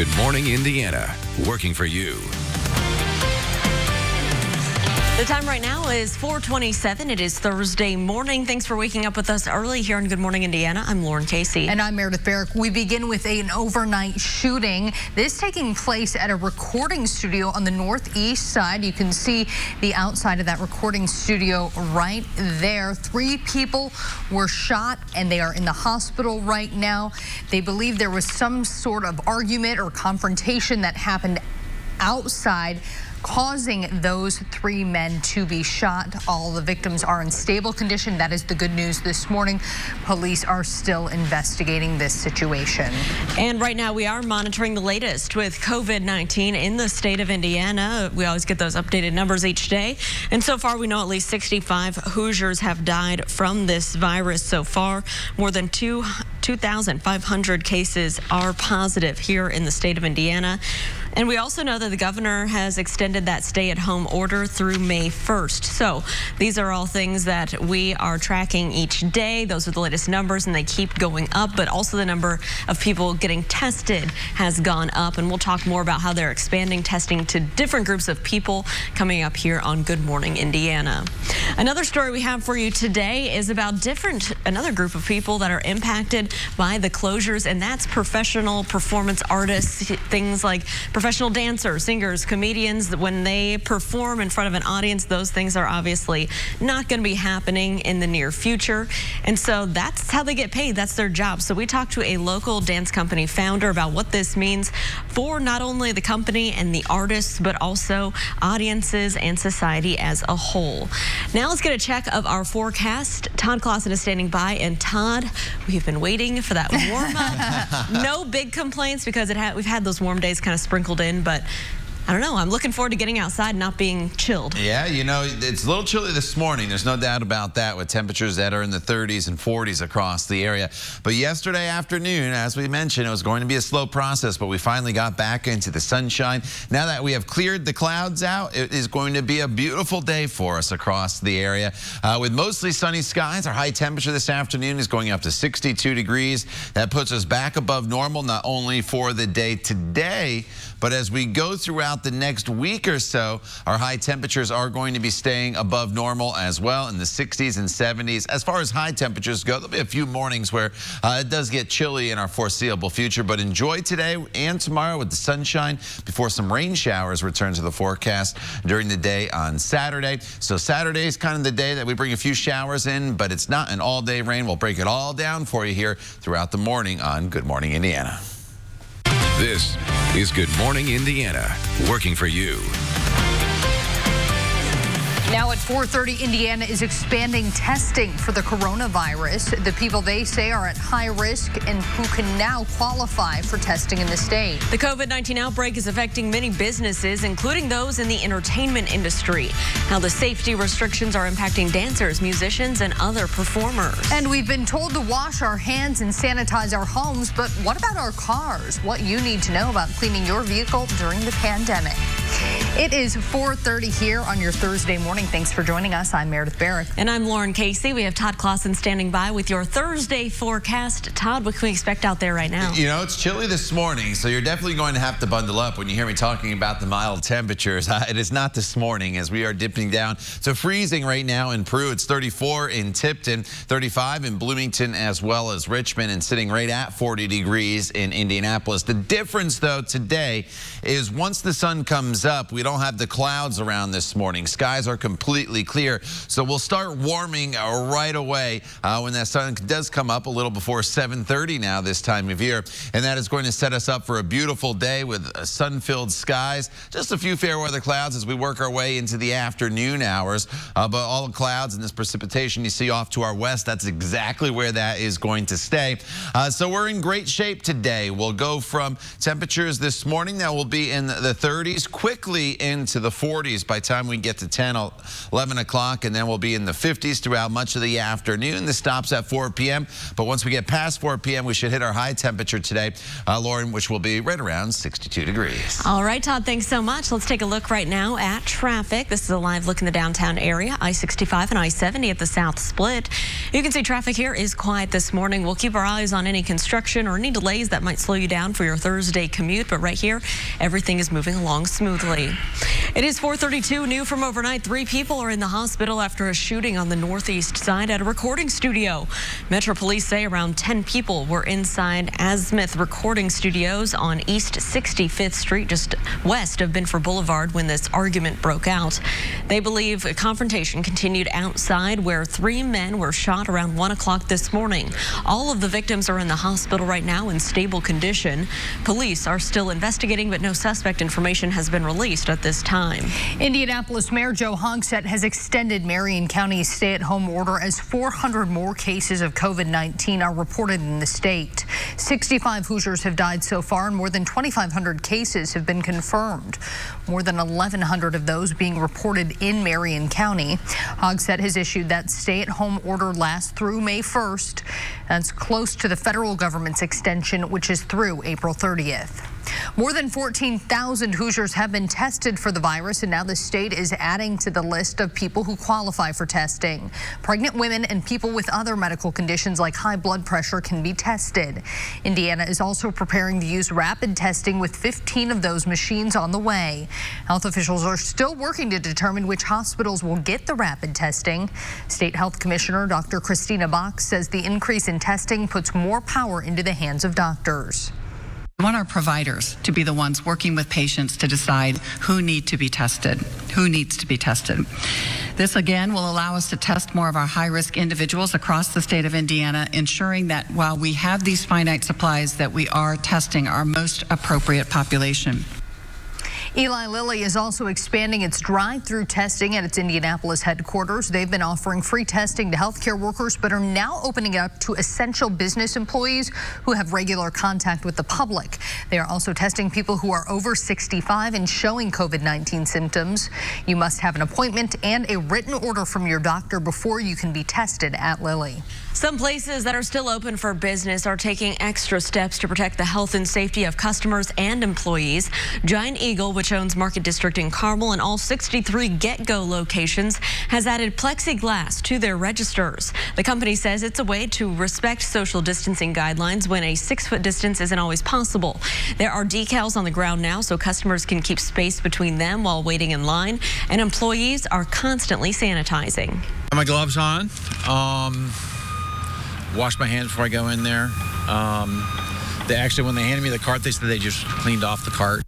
Good Morning Indiana, working for you. The time right now is 4:27. It is Thursday morning. Thanks for waking up with us early here on Good Morning Indiana. I'm Lauren Casey. And I'm Meredith Barrick. We begin with an overnight shooting. This taking place at a recording studio on the northeast side. You can see the outside of that recording studio right there. 3 people were shot and they are in the hospital right now. They believe there was some sort of argument or confrontation that happened outside, causing those 3 men to be shot. All the victims are in stable condition. That is the good news this morning. Police are still investigating this situation. And right now we are monitoring the latest with COVID-19 in the state of Indiana. We always get those updated numbers each day. And so far we know at least 65 Hoosiers have died from this virus so far. More than 2,500 cases are positive here in the state of Indiana. And we also know that the governor has extended that stay-at-home order through May 1st. So these are all things that we are tracking each day. Those are the latest numbers, and they keep going up. But also the number of people getting tested has gone up. And we'll talk more about how they're expanding testing to different groups of people coming up here on Good Morning Indiana. Another story we have for you today is about another group of people that are impacted by the closures, and that's professional performance artists, things like professional dancers, singers, comedians. When they perform in front of an audience, those things are obviously not going to be happening in the near future. And so that's how they get paid. That's their job. So we talked to a local dance company founder about what this means for not only the company and the artists, but also audiences and society as a whole. Now let's get a check of our forecast. Todd Clausen is standing by. And Todd, we've been waiting for that warm up. No big complaints because we've had those warm days kind of sprinkled in, but I don't know. I'm looking forward to getting outside and not being chilled. Yeah, you know, it's a little chilly this morning. There's no doubt about that, with temperatures that are in the 30s and 40s across the area. But yesterday afternoon, as we mentioned, it was going to be a slow process, but we finally got back into the sunshine. Now that we have cleared the clouds out, it is going to be a beautiful day for us across the area. With mostly sunny skies, our high temperature this afternoon is going up to 62 degrees. That puts us back above normal, not only for the day today, but as we go throughout the next week or so, our high temperatures are going to be staying above normal as well, in the 60s and 70s. As far as high temperatures go, there'll be a few mornings where it does get chilly in our foreseeable future, but enjoy today and tomorrow with the sunshine before some rain showers return to the forecast during the day on Saturday. So Saturday is kind of the day that we bring a few showers in, but it's not an all-day rain. We'll break it all down for you here throughout the morning on Good Morning Indiana. This is Good Morning Indiana, working for you. Now at 4:30, Indiana is expanding testing for the coronavirus. The people they say are at high risk and who can now qualify for testing in the state. The COVID-19 outbreak is affecting many businesses, including those in the entertainment industry. How the safety restrictions are impacting dancers, musicians, and other performers. And we've been told to wash our hands and sanitize our homes, but what about our cars? What you need to know about cleaning your vehicle during the pandemic. It is 4:30 here on your Thursday morning. Thanks for joining us. I'm Meredith Barrick. And I'm Lauren Casey. We have Todd Clausen standing by with your Thursday forecast. Todd, what can we expect out there right now? You know, it's chilly this morning, so you're definitely going to have to bundle up when you hear me talking about the mild temperatures. It is not this morning, as we are dipping down to freezing right now in Peru. It's 34 in Tipton, 35 in Bloomington, as well as Richmond, and sitting right at 40 degrees in Indianapolis. The difference, though, today is once the sun comes up, we don't have the clouds around this morning. Skies are completely clear, so we'll start warming right away when that sun does come up a little before 7:30 now this time of year, and that is going to set us up for a beautiful day with sun-filled skies. Just a few fair weather clouds as we work our way into the afternoon hours, but all the clouds and this precipitation you see off to our west, that's exactly where that is going to stay. So we're in great shape today. We'll go from temperatures this morning that will be in the 30s quickly into the 40s by the time we get to 10 11 o'clock, and then we'll be in the 50s throughout much of the afternoon. This stops at 4 p.m., but once we get past 4 p.m., we should hit our high temperature today, Lauren, which will be right around 62 degrees. All right, Todd, thanks so much. Let's take a look right now at traffic. This is a live look in the downtown area, I-65 and I-70 at the South Split. You can see traffic here is quiet this morning. We'll keep our eyes on any construction or any delays that might slow you down for your Thursday commute, but right here, everything is moving along smoothly. It is 4:32, new from overnight. 3 people are in the hospital after a shooting on the northeast side at a recording studio. Metro Police say around 10 people were inside Asmith Recording Studios on East 65th Street, just west of Binford Boulevard, when this argument broke out. They believe a confrontation continued outside, where 3 men were shot around 1 o'clock this morning. All of the victims are in the hospital right now in stable condition. Police are still investigating, but no suspect information has been released at this time. Indianapolis Mayor Joe Hogsett has extended Marion County's stay-at-home order as 400 more cases of COVID-19 are reported in the state. 65 Hoosiers have died so far, and more than 2,500 cases have been confirmed. More than 1,100 of those being reported in Marion County. Hogsett has issued that stay-at-home order lasts through May 1st. That's close to the federal government's extension, which is through April 30th. More than 14,000 Hoosiers have been tested for the virus, and now the state is adding to the list of people who qualify for testing. Pregnant women and people with other medical conditions like high blood pressure can be tested. Indiana is also preparing to use rapid testing, with 15 of those machines on the way. Health officials are still working to determine which hospitals will get the rapid testing. State Health Commissioner Dr. Christina Bach says the increase in testing puts more power into the hands of doctors. We want our providers to be the ones working with patients to decide who needs to be tested. This again will allow us to test more of our high-risk individuals across the state of Indiana, ensuring that while we have these finite supplies, that we are testing our most appropriate population. Eli Lilly is also expanding its drive-through testing at its Indianapolis headquarters. They've been offering free testing to healthcare workers, but are now opening it up to essential business employees who have regular contact with the public. They are also testing people who are over 65 and showing COVID-19 symptoms. You must have an appointment and a written order from your doctor before you can be tested at Lilly. Some places that are still open for business are taking extra steps to protect the health and safety of customers and employees. Giant Eagle, which owns Market District in Carmel and all 63 Get-Go locations, has added plexiglass to their registers. The company says it's a way to respect social distancing guidelines when a 6-foot distance isn't always possible. There are decals on the ground now so customers can keep space between them while waiting in line, and employees are constantly sanitizing. My gloves on. Wash my hands before I go in there. When they handed me the cart, they said they just cleaned off the cart.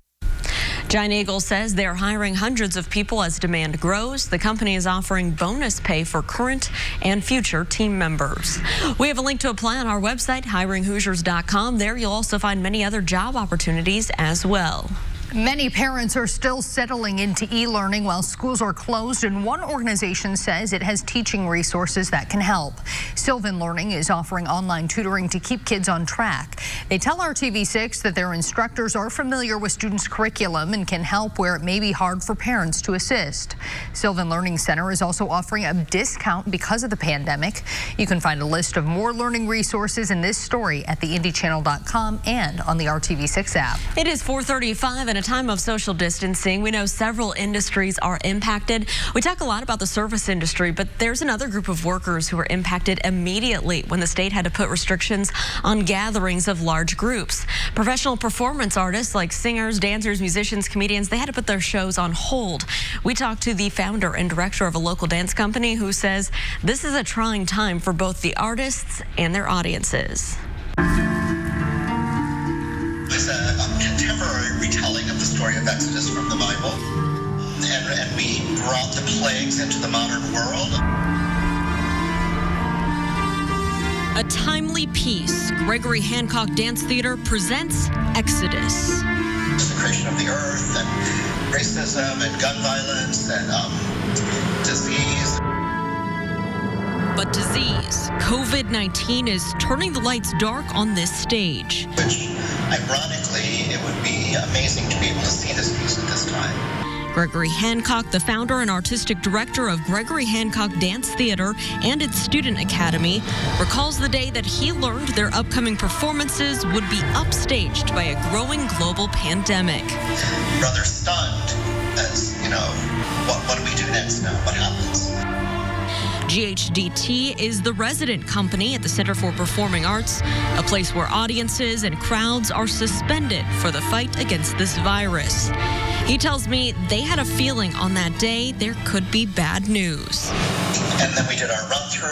Giant Eagle says they're hiring hundreds of people as demand grows. The company is offering bonus pay for current and future team members. We have a link to apply on our website, hiringhoosiers.com. There you'll also find many other job opportunities as well. Many parents are still settling into e-learning while schools are closed, and one organization says it has teaching resources that can help. Sylvan Learning is offering online tutoring to keep kids on track. They tell RTV6 that their instructors are familiar with students' curriculum and can help where it may be hard for parents to assist. Sylvan Learning Center is also offering a discount because of the pandemic. You can find a list of more learning resources in this story at theindychannel.com and on the RTV6 app. It is 4:35 and a time of social distancing. We know several industries are impacted. We talk a lot about the service industry, but there's another group of workers who were impacted immediately when the state had to put restrictions on gatherings of large groups. Professional performance artists like singers, dancers, musicians, comedians, they had to put their shows on hold. We talked to the founder and director of a local dance company who says this is a trying time for both the artists and their audiences. It's a contemporary retelling of the story of Exodus from the Bible, and we brought the plagues into the modern world. A timely piece, Gregory Hancock Dance Theater presents Exodus. The creation of the earth, and racism, and gun violence, and disease. But disease, COVID-19, is turning the lights dark on this stage. Which, ironically, it would be amazing to be able to see this piece at this time. Gregory Hancock, the founder and artistic director of Gregory Hancock Dance Theater and its student academy, recalls the day that he learned their upcoming performances would be upstaged by a growing global pandemic. Rather stunned as, what do we do next now? What happens? GHDT is the resident company at the Center for Performing Arts, a place where audiences and crowds are suspended for the fight against this virus. He tells me they had a feeling on that day there could be bad news. And then we did our run-through,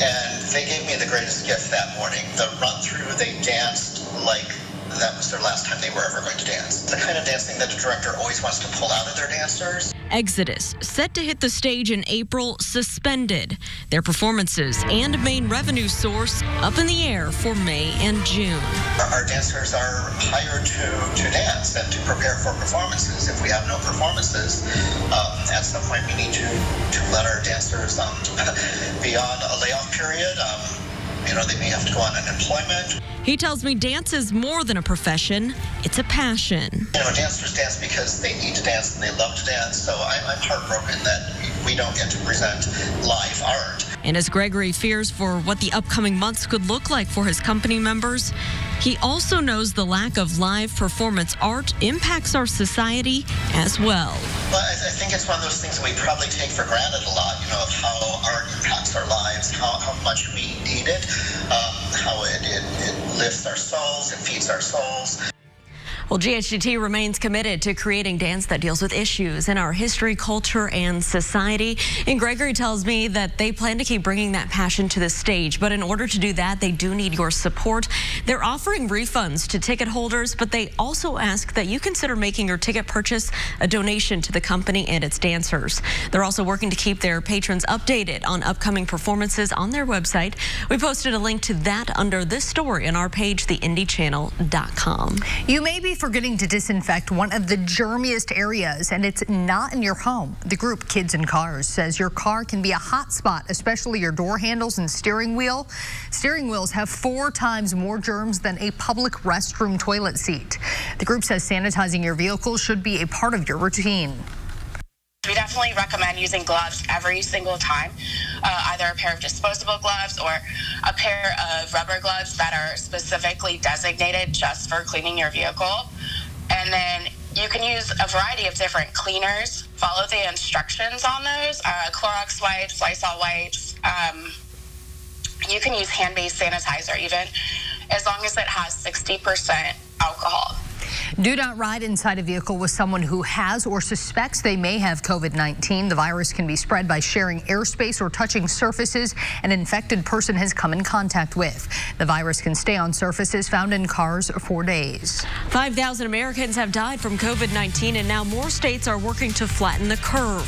and they gave me the greatest gift that morning. The run-through, they danced like that was their last time they were ever going to dance. The kind of dancing that a director always wants to pull out of their dancers. Exodus, set to hit the stage in April, suspended. Their performances and main revenue source up in the air for May and June. Our dancers are hired to dance and to prepare for performances. If we have no performances, at some point we need to let our dancers be on a layoff period. They may have to go on unemployment. He tells me dance is more than a profession, it's a passion. Dancers dance because they need to dance and they love to dance, so I'm heartbroken that we don't get to present live art. And as Gregory fears for what the upcoming months could look like for his company members, he also knows the lack of live performance art impacts our society as well. Well, I think it's one of those things that we probably take for granted a lot, of how art impacts our lives, how much we need it, how it lifts our souls, it feeds our souls. Well, GHDT remains committed to creating dance that deals with issues in our history, culture, and society. And Gregory tells me that they plan to keep bringing that passion to the stage. But in order to do that, they do need your support. They're offering refunds to ticket holders, but they also ask that you consider making your ticket purchase a donation to the company and its dancers. They're also working to keep their patrons updated on upcoming performances on their website. We posted a link to that under this story on our page, theindychannel.com. You may be forgetting to disinfect one of the germiest areas, and it's not in your home. The group Kids and Cars says your car can be a hot spot, especially your door handles and steering wheel. Steering wheels have 4 times more germs than a public restroom toilet seat. The group says sanitizing your vehicle should be a part of your routine. We definitely recommend using gloves every single time, either a pair of disposable gloves or a pair of rubber gloves that are specifically designated just for cleaning your vehicle. And then you can use a variety of different cleaners. Follow the instructions on those, Clorox wipes, Lysol wipes. You can use hand-based sanitizer even, as long as it has 60% alcohol. Do not ride inside a vehicle with someone who has or suspects they may have COVID-19. The virus can be spread by sharing airspace or touching surfaces an infected person has come in contact with. The virus can stay on surfaces found in cars for days. 5,000 Americans have died from COVID-19, and now more states are working to flatten the curve.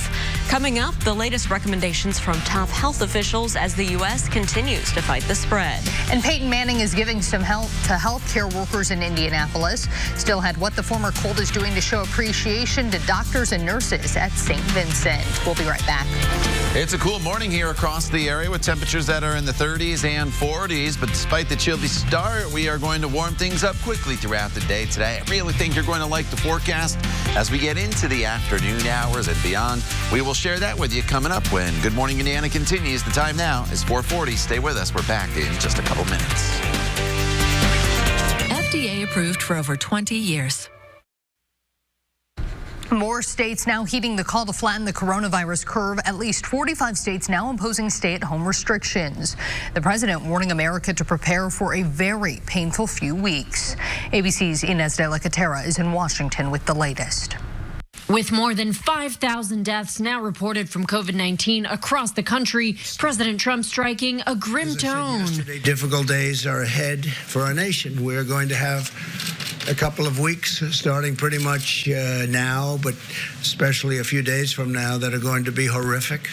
Coming up, the latest recommendations from top health officials as the U.S. continues to fight the spread. And Peyton Manning is giving some help to healthcare workers in Indianapolis. Still had what the former Colt is doing to show appreciation to doctors and nurses at St. Vincent. We'll be right back. It's a cool morning here across the area with temperatures that are in the 30s and 40s. But despite the chilly start, we are going to warm things up quickly throughout the day today. I really think you're going to like the forecast as we get into the afternoon hours and beyond. We will share that with you coming up when Good Morning Indiana continues. The time now is 4:40. Stay with us. We're back in just a couple minutes. FDA approved for over 20 years. More states now heeding the call to flatten the coronavirus curve. At least 45 states now imposing stay-at-home restrictions. The president warning America to prepare for a very painful few weeks. ABC's Inez de la Catera is in Washington with the latest. With more than 5,000 deaths now reported from COVID-19 across the country, President Trump striking a grim tone. Difficult days are ahead for our nation. We're going to have a couple of weeks starting pretty much now, but especially a few days from now that are going to be horrific.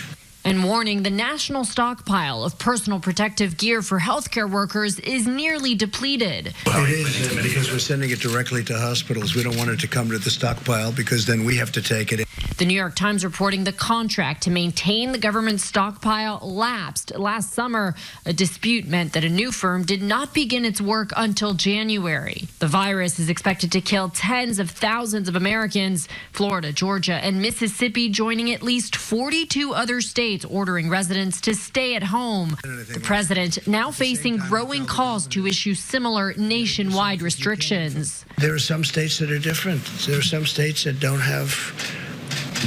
And warning the national stockpile of personal protective gear for healthcare workers is nearly depleted. It is because we're sending it directly to hospitals. We don't want it to come to the stockpile because then we have to take it. The New York Times reporting the contract to maintain the government stockpile lapsed last summer. A dispute meant that a new firm did not begin its work until January. The virus is expected to kill tens of thousands of Americans. Florida, Georgia, and Mississippi joining at least 42 other states ordering residents to stay at home. The president now facing growing calls to issue similar nationwide restrictions. There are some states that are different. There are some states that don't have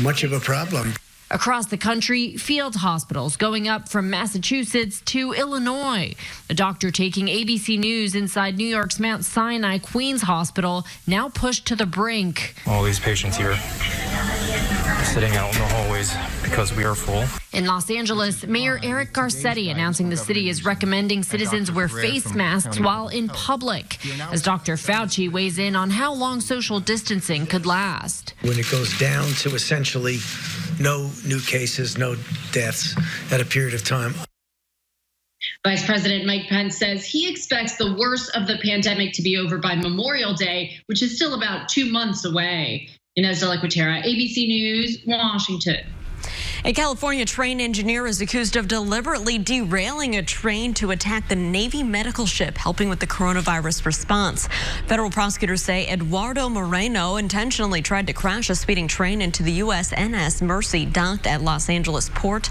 much of a problem. Across the country, field hospitals going up from Massachusetts to Illinois. A doctor taking ABC News inside New York's Mount Sinai Queens Hospital now pushed to the brink. All these patients here sitting out in the hallways because we are full. In Los Angeles, Mayor Eric Garcetti announcing the city is recommending citizens wear face masks while in public, as Dr. Fauci weighs in on how long social distancing could last. When it goes down to essentially no new cases, no deaths at a period of time. Vice President Mike Pence says he expects the worst of the pandemic to be over by Memorial Day, which is still about 2 months away. Inez de la Cuetara, ABC News, Washington. A California train engineer is accused of deliberately derailing a train to attack the Navy medical ship helping with the coronavirus response. Federal prosecutors say Eduardo Moreno intentionally tried to crash a speeding train into the USNS Mercy docked at Los Angeles Port.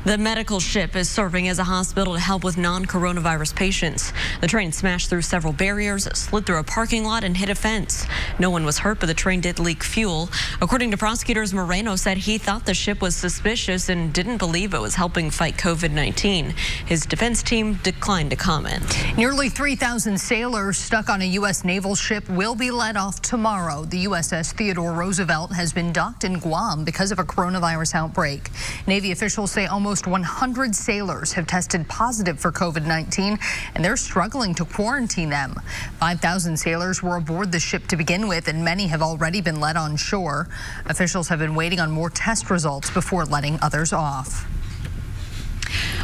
The medical ship is serving as a hospital to help with non-coronavirus patients. The train smashed through several barriers, slid through a parking lot, and hit a fence. No one was hurt, but the train did leak fuel. According to prosecutors, Moreno said he thought the ship was suspicious and didn't believe it was helping fight COVID-19. His defense team declined to comment. Nearly 3,000 sailors stuck on a U.S. naval ship will be let off tomorrow. The USS Theodore Roosevelt has been docked in Guam because of a coronavirus outbreak. Navy officials say almost 100 sailors have tested positive for COVID-19, and they're struggling to quarantine them. 5,000 sailors were aboard the ship to begin with, and many have already been let on shore. Officials have been waiting on more test results before letting others off.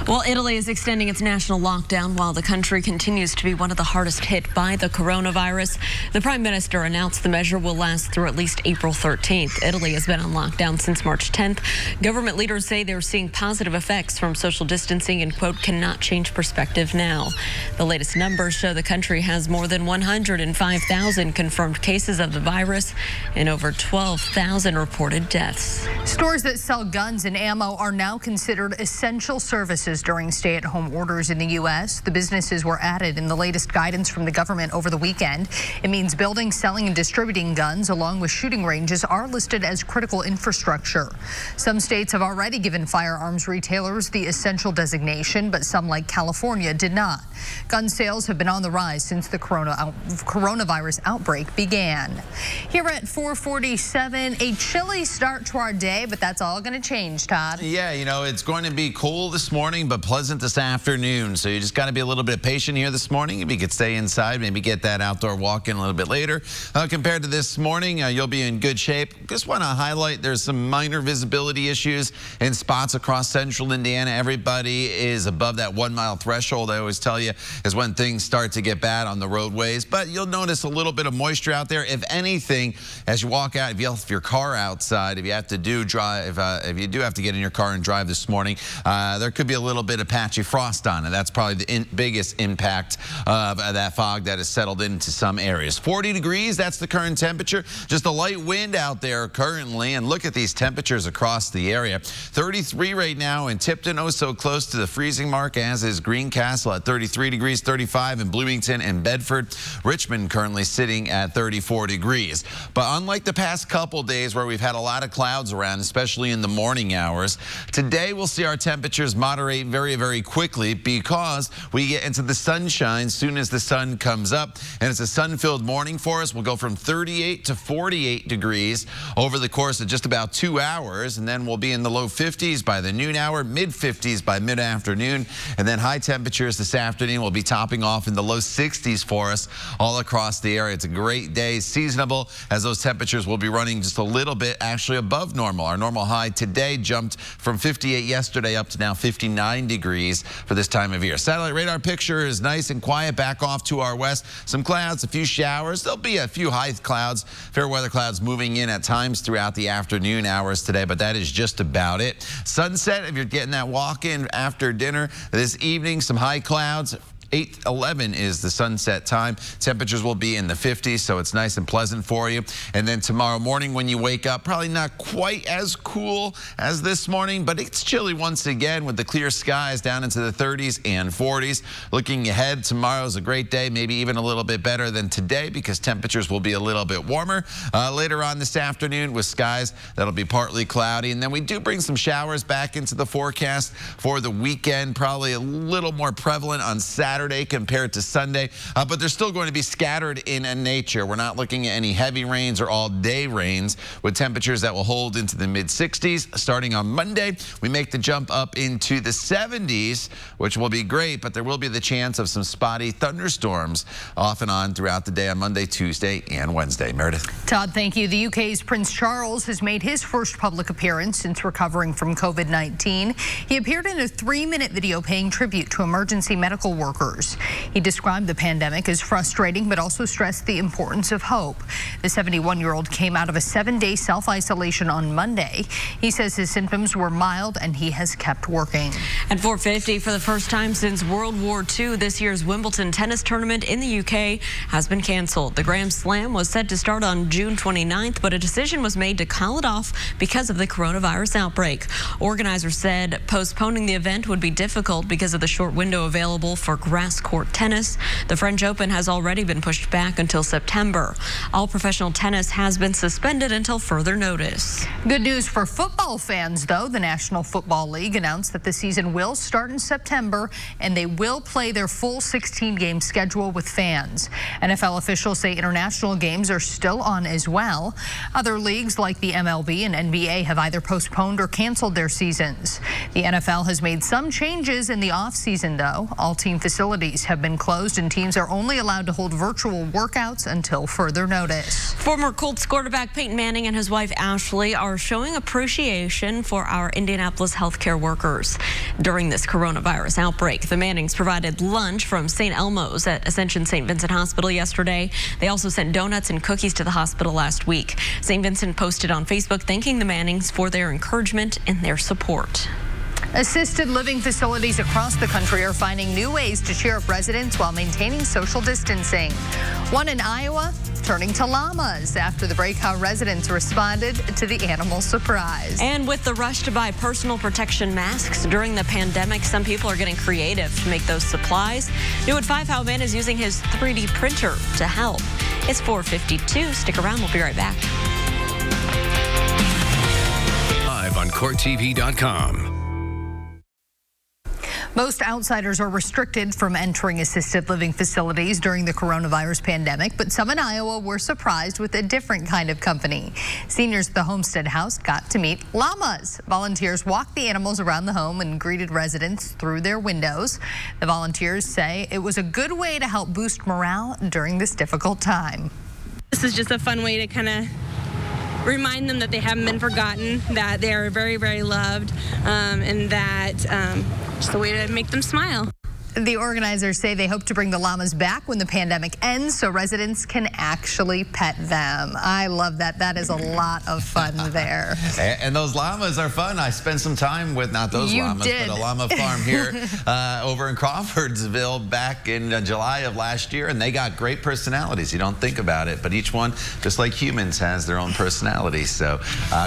Well, Italy is extending its national lockdown while the country continues to be one of the hardest hit by the coronavirus. The prime minister announced the measure will last through at least April 13th. Italy has been on lockdown since March 10th. Government leaders say they're seeing positive effects from social distancing and, quote, cannot change perspective now. The latest numbers show the country has more than 105,000 confirmed cases of the virus and over 12,000 reported deaths. Stores that sell guns and ammo are now considered essential services during stay-at-home orders in the U.S. The businesses were added in the latest guidance from the government over the weekend. It means building, selling, and distributing guns, along with shooting ranges, are listed as critical infrastructure. Some states have already given firearms retailers the essential designation, but some, like California, did not. Gun sales have been on the rise since the coronavirus outbreak began. Here at 4:47, a chilly start to our day, but that's all going to change, Todd. Yeah, you know, it's going to be cool this morning, but pleasant this afternoon. So you just got to be a little bit patient here this morning. If you could stay inside, maybe get that outdoor walk in a little bit later. Compared to this morning, you'll be in good shape. Just want to highlight there's some minor visibility issues in spots across central Indiana. Everybody is above that 1 mile threshold. I always tell you is when things start to get bad on the roadways. But you'll notice a little bit of moisture out there. If anything, as you walk out, if you have your car outside, if you have to drive, if you do have to get in your car and drive this morning, there could be a little bit of patchy frost on it. That's probably the biggest impact of that fog that has settled into some areas. 40 degrees, that's the current temperature. Just a light wind out there currently, and look at these temperatures across the area. 33 right now in Tipton, oh so close to the freezing mark, as is Greencastle at 33 degrees, 35 in Bloomington and Bedford. Richmond currently sitting at 34 degrees. But unlike the past couple days where we've had a lot of clouds around, especially in the morning hours, today we'll see our temperatures moderate very, very quickly because we get into the sunshine soon as the sun comes up. And it's a sun-filled morning for us. We'll go from 38 to 48 degrees over the course of just about 2 hours. And then we'll be in the low 50s by the noon hour, mid-50s by mid-afternoon. And then high temperatures this afternoon will be topping off in the low 60s for us all across the area. It's a great day, seasonable, as those temperatures will be running just a little bit actually above normal. Our normal high today jumped from 58 yesterday up to now 59 69 degrees for this time of year. Satellite radar picture is nice and quiet back off to our west. Some clouds, a few showers. There'll be a few high clouds, fair weather clouds moving in at times throughout the afternoon hours today, but that is just about it. Sunset, if you're getting that walk in after dinner this evening, some high clouds. 8:11 is the sunset time. Temperatures will be in the 50s, so it's nice and pleasant for you. And then tomorrow morning when you wake up, probably not quite as cool as this morning, but it's chilly once again with the clear skies down into the 30s and 40s. Looking ahead, tomorrow's a great day, maybe even a little bit better than today because temperatures will be a little bit warmer. Later on this afternoon with skies that'll be partly cloudy. And then we do bring some showers back into the forecast for the weekend, probably a little more prevalent on Saturday compared to Sunday, but they're still going to be scattered in nature. We're not looking at any heavy rains or all-day rains with temperatures that will hold into the mid-60s. Starting on Monday, we make the jump up into the 70s, which will be great, but there will be the chance of some spotty thunderstorms off and on throughout the day on Monday, Tuesday, and Wednesday. Meredith. Todd, thank you. The UK's Prince Charles has made his first public appearance since recovering from COVID-19. He appeared in a 3-minute video paying tribute to emergency medical workers. He described the pandemic as frustrating, but also stressed the importance of hope. The 71-year-old came out of a 7-day self-isolation on Monday. He says his symptoms were mild and he has kept working. At 4:50, for the first time since World War II, this year's Wimbledon tennis tournament in the UK has been canceled. The Grand Slam was set to start on June 29th, but a decision was made to call it off because of the coronavirus outbreak. Organizers said postponing the event would be difficult because of the short window available for grass court tennis. The French Open has already been pushed back until September. All professional tennis has been suspended until further notice. Good news for football fans, though. The National Football League announced that the season will start in September and they will play their full 16-game schedule with fans. NFL officials say international games are still on as well. Other leagues like the MLB and NBA have either postponed or canceled their seasons. The NFL has made some changes in the offseason, though. All team facilities have been closed and teams are only allowed to hold virtual workouts until further notice. Former Colts quarterback Peyton Manning and his wife Ashley are showing appreciation for our Indianapolis healthcare workers during this coronavirus outbreak. The Mannings provided lunch from St. Elmo's at Ascension St. Vincent Hospital yesterday. They also sent donuts and cookies to the hospital last week. St. Vincent posted on Facebook thanking the Mannings for their encouragement and their support. Assisted living facilities across the country are finding new ways to cheer up residents while maintaining social distancing. One in Iowa turning to llamas after the break, how residents responded to the animal surprise. And with the rush to buy personal protection masks during the pandemic, some people are getting creative to make those supplies. New at 5, how a man is using his 3D printer to help. It's 4:52. Stick around. We'll be right back. Live on CourtTV.com. Most outsiders are restricted from entering assisted living facilities during the coronavirus pandemic, but some in Iowa were surprised with a different kind of company. Seniors at the Homestead House got to meet llamas. Volunteers walked the animals around the home and greeted residents through their windows. The volunteers say it was a good way to help boost morale during this difficult time. This is just a fun way to kind of remind them that they haven't been forgotten, that they are very, very loved, and that just a way to make them smile. The organizers say they hope to bring the llamas back when the pandemic ends so residents can actually pet them. I love that. That is a lot of fun there. And those llamas are fun. I spent some time with, not those llamas, but a llama farm here over in Crawfordsville back in July of last year, and they got great personalities. You don't think about it, but each one, just like humans, has their own personality. So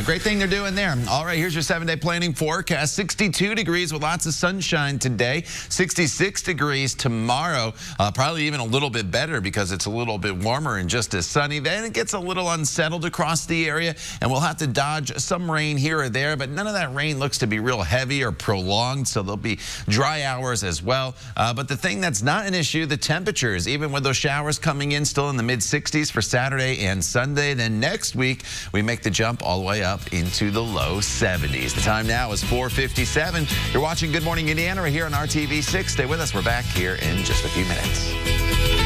great thing they're doing there. All right, here's your 7-day planning forecast. 62 degrees with lots of sunshine today. 66 degrees tomorrow, probably even a little bit better because it's a little bit warmer and just as sunny. Then it gets a little unsettled across the area and we'll have to dodge some rain here or there, but none of that rain looks to be real heavy or prolonged, so there'll be dry hours as well. But the thing that's not an issue, the temperatures, even with those showers coming in still in the mid-60s for Saturday and Sunday. Then next week we make the jump all the way up into the low 70s. The time now is 4:57. You're watching Good Morning Indiana right here on RTV6. Stay with us. We're back here in just a few minutes.